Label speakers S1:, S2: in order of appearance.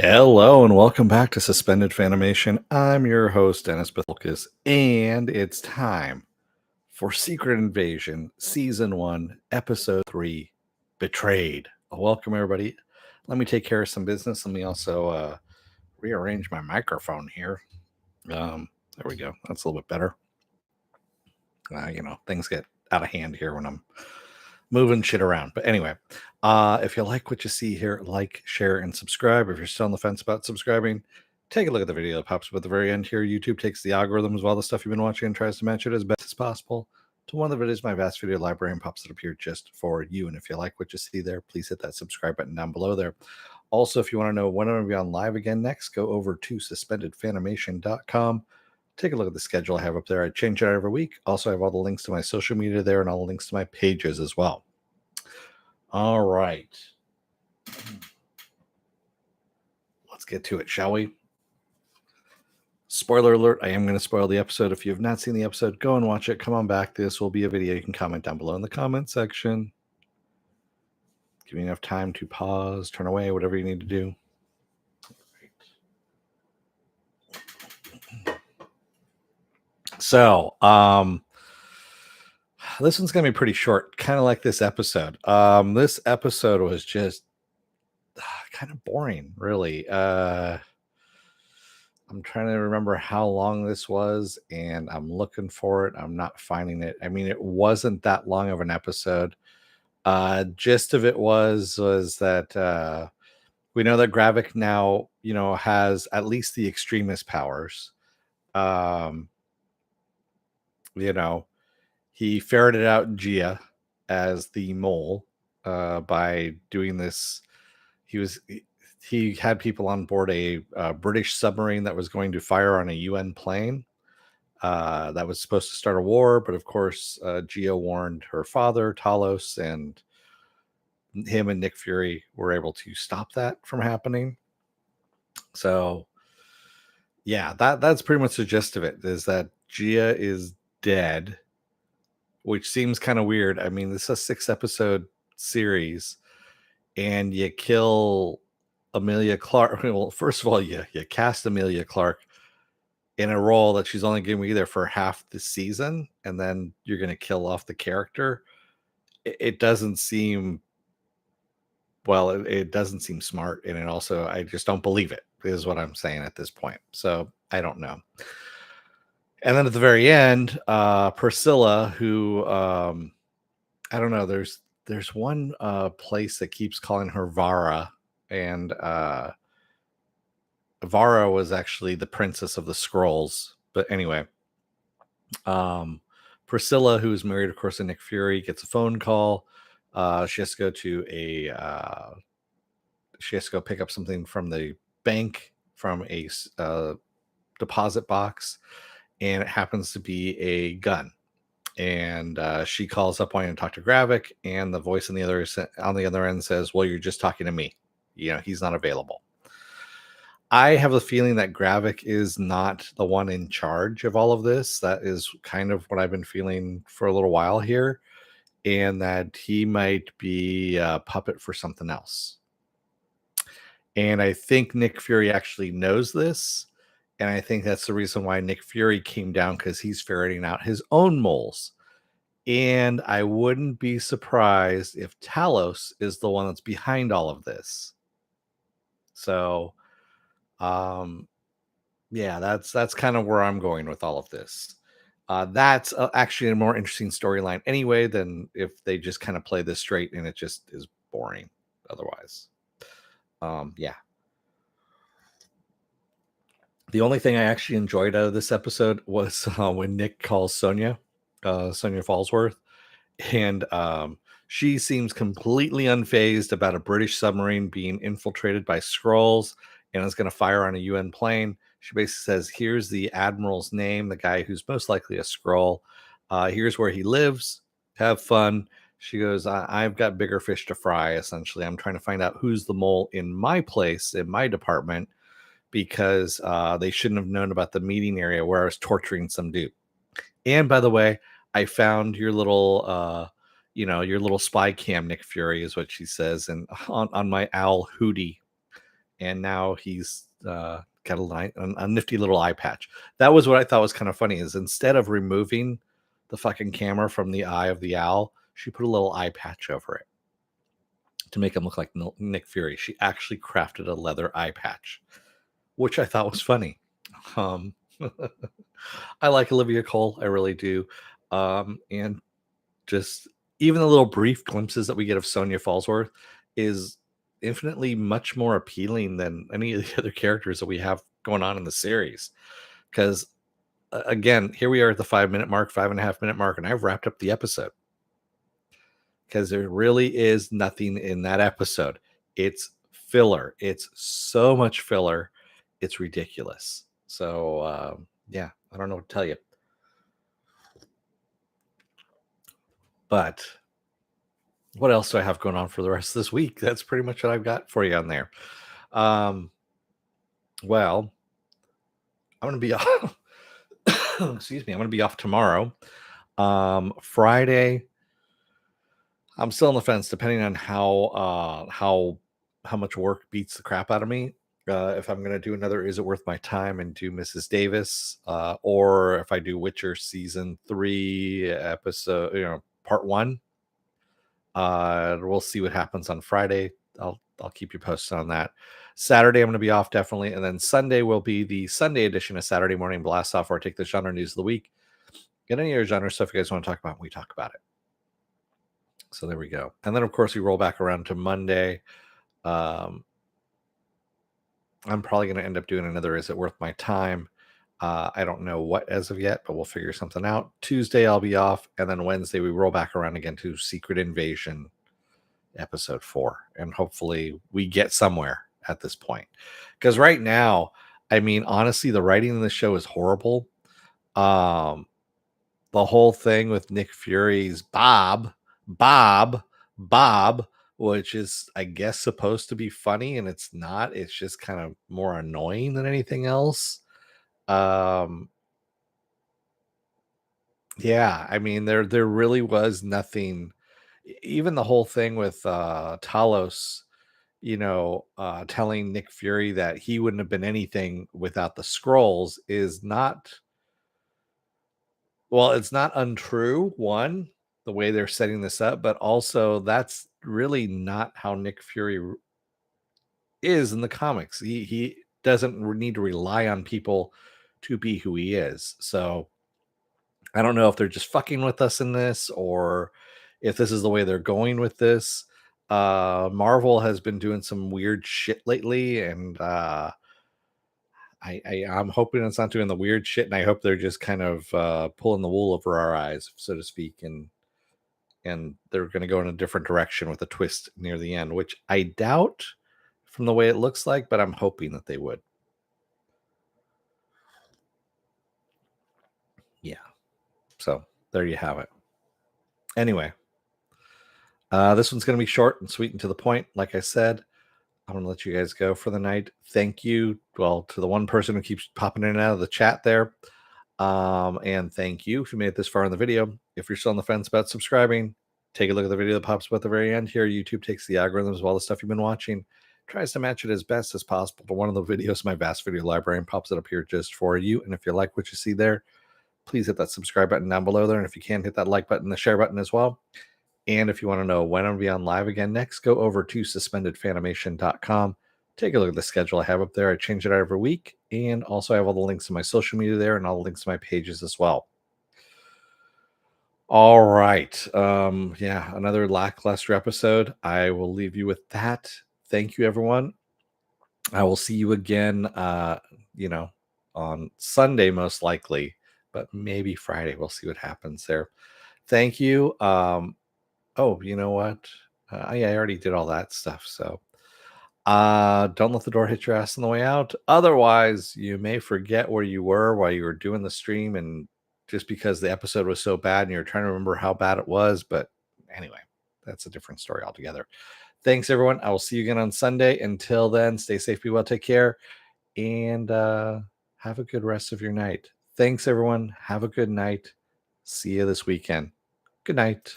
S1: Hello and welcome back to Suspended Fanimation. I'm your host, Dennis Bithoulkas, and it's time for Secret Invasion, Season 1, Episode 3, Betrayed. Welcome, everybody. Let me take care of some business. Let me also rearrange my microphone here. There we go. That's a little bit better. Things get out of hand here when I'm moving shit around. But anyway, if you like what you see here, like, share, and subscribe. If you're still on the fence about subscribing, take a look at the video that pops up at the very end here. YouTube takes the algorithms of all the stuff you've been watching and tries to match it as best as possible to one of the videos in my vast video library and pops it up here just for you. And if you like what you see there, please hit that subscribe button down below there. Also, if you want to know when I'm going to be on live again next, go over to suspendedfanimation.com. Take a look at the schedule I have up there. I change it out every week. Also, I have all the links to my social media there and all the links to my pages as well. All right. Let's get to it, shall we? Spoiler alert, I am going to spoil the episode. If you have not seen the episode, go and watch it. Come on back. This will be a video. You can comment down below in the comment section. Give you enough time to pause, turn away, whatever you need to do. So, this one's going to be pretty short, kind of like this episode. This episode was just kind of boring, really. I'm trying to remember how long this was, and I'm looking for it. I'm not finding it. I mean, it wasn't that long of an episode. Gist of it was that we know that Gravik now, has at least the extremist powers. He ferreted out Gia as the mole by doing this. He had people on board a British submarine that was going to fire on a UN plane that was supposed to start a war. But of course, Gia warned her father, Talos, and him and Nick Fury were able to stop that from happening. So, yeah, that's pretty much the gist of it, is that Gia is dead, which seems kind of weird. I mean, this is a 6-episode series, and you kill Emilia Clarke. Well, first of all, you cast Emilia Clarke in a role that she's only going to be there for half the season, and then you're going to kill off the character. It doesn't seem, well, it doesn't seem smart, and it also, I just don't believe it, is what I'm saying at this point. So I don't know. And then at the very end, Priscilla, who I don't know, there's one place that keeps calling her Vara, and Vara was actually the princess of the Skrulls. But anyway, Priscilla, who's married, of course, to Nick Fury, gets a phone call. She has to go to she has to go pick up something from the bank, from a deposit box, and it happens to be a gun. And she calls up wanting to talk to Gravik, and the voice on the other end says, "Well, you're just talking to me. He's not available." I have a feeling that Gravik is not the one in charge of all of this. That is kind of what I've been feeling for a little while here, and that he might be a puppet for something else. And I think Nick Fury actually knows this. And I think that's the reason why Nick Fury came down, because he's ferreting out his own moles. And I wouldn't be surprised if Talos is the one that's behind all of this. So, yeah, that's kind of where I'm going with all of this. That's actually a more interesting storyline anyway than if they just kind of play this straight, and it just is boring otherwise. Yeah. The only thing I actually enjoyed out of this episode was when Nick calls Sonya Fallsworth, and she seems completely unfazed about a British submarine being infiltrated by Skrulls and is going to fire on a UN plane. She basically says, "Here's the admiral's name, the guy who's most likely a Skrull. Here's where he lives. Have fun." She goes, "I've got bigger fish to fry, essentially. I'm trying to find out who's the mole in my place, in my department, because they shouldn't have known about the meeting area where I was torturing some dude. And by the way, I found your little, your little spy cam, Nick Fury," is what she says, and on my owl hoodie. and now he's got a nifty little eye patch. That was what I thought was kind of funny. Is instead of removing the fucking camera from the eye of the owl, she put a little eye patch over it to make him look like Nick Fury. She actually crafted a leather eye patch, which I thought was funny. Um, I like Olivia Cole, I really do. And just even the little brief glimpses that we get of Sonya Fallsworth is infinitely much more appealing than any of the other characters that we have going on in the series. Because again, here we are at the 5 minute mark, 5.5 minute mark, and I've wrapped up the episode because there really is nothing in that episode. It's filler. It's so much filler. It's ridiculous. So yeah, I don't know what to tell you. But what else do I have going on for the rest of this week? That's pretty much what I've got for you on there. Well, I'm going to be off. Excuse me. I'm going to be off tomorrow. Friday, I'm still on the fence, depending on how much work beats the crap out of me. If I'm going to do another Is It Worth My Time and do Mrs. Davis, or if I do Witcher season 3 episode, part 1. We'll see what happens on Friday. I'll keep you posted on that. Saturday, I'm going to be off definitely, and then Sunday will be the Sunday edition of Saturday Morning Blast Off, where I take the genre news of the week. Get any other genre stuff you guys want to talk about, we talk about it. So there we go. And then of course we roll back around to Monday. I'm probably going to end up doing another Is It Worth My Time? I don't know what as of yet, but we'll figure something out. Tuesday I'll be off, and then Wednesday we roll back around again to Secret Invasion episode 4, and hopefully we get somewhere at this point. Because right now, I mean, honestly, the writing in the show is horrible. The whole thing with Nick Fury's Bob, which is, I guess, supposed to be funny, and it's not. It's just kind of more annoying than anything else. Yeah, I mean, there really was nothing. Even the whole thing with Talos, telling Nick Fury that he wouldn't have been anything without the scrolls is not. Well, it's not untrue. One, the way they're setting this up, but also that's really not how Nick Fury is in the comics. He doesn't need to rely on people to be who he is. So I don't know if they're just fucking with us in this, or if this is the way they're going with this. Marvel has been doing some weird shit lately, and I'm hoping it's not doing the weird shit, and I hope they're just kind of pulling the wool over our eyes, so to speak, and they're going to go in a different direction with a twist near the end, which I doubt from the way it looks like, but I'm hoping that they would. Yeah. So there you have it. Anyway, this one's going to be short and sweet and to the point. Like I said, I'm going to let you guys go for the night. Thank you, well, to the one person who keeps popping in and out of the chat there. And thank you if you made it this far in the video. If you're still on the fence about subscribing, take a look at the video that pops up at the very end here. YouTube takes the algorithms of all the stuff you've been watching, tries to match it as best as possible to one of the videos, my vast video library, and pops it up here just for you. And if you like what you see there, please hit that subscribe button down below there. And if you can, hit that like button, the share button as well. And if you want to know when I'm going to be on live again next, go over to suspendedfanimation.com. Take a look at the schedule I have up there. I change it out every week. And also I have all the links to my social media there and all the links to my pages as well. All right. Yeah, another lackluster episode. I will leave you with that. Thank you, everyone. I will see you again, on Sunday, most likely, but maybe Friday. We'll see what happens there. Thank you. Oh, you know what? Yeah, I already did all that stuff. So don't let the door hit your ass on the way out. Otherwise, you may forget where you were while you were doing the stream, and just because the episode was so bad and you're trying to remember how bad it was. But anyway, that's a different story altogether. Thanks, everyone. I will see you again on Sunday. Until then, stay safe, be well, take care, and have a good rest of your night. Thanks, everyone. Have a good night. See you this weekend. Good night.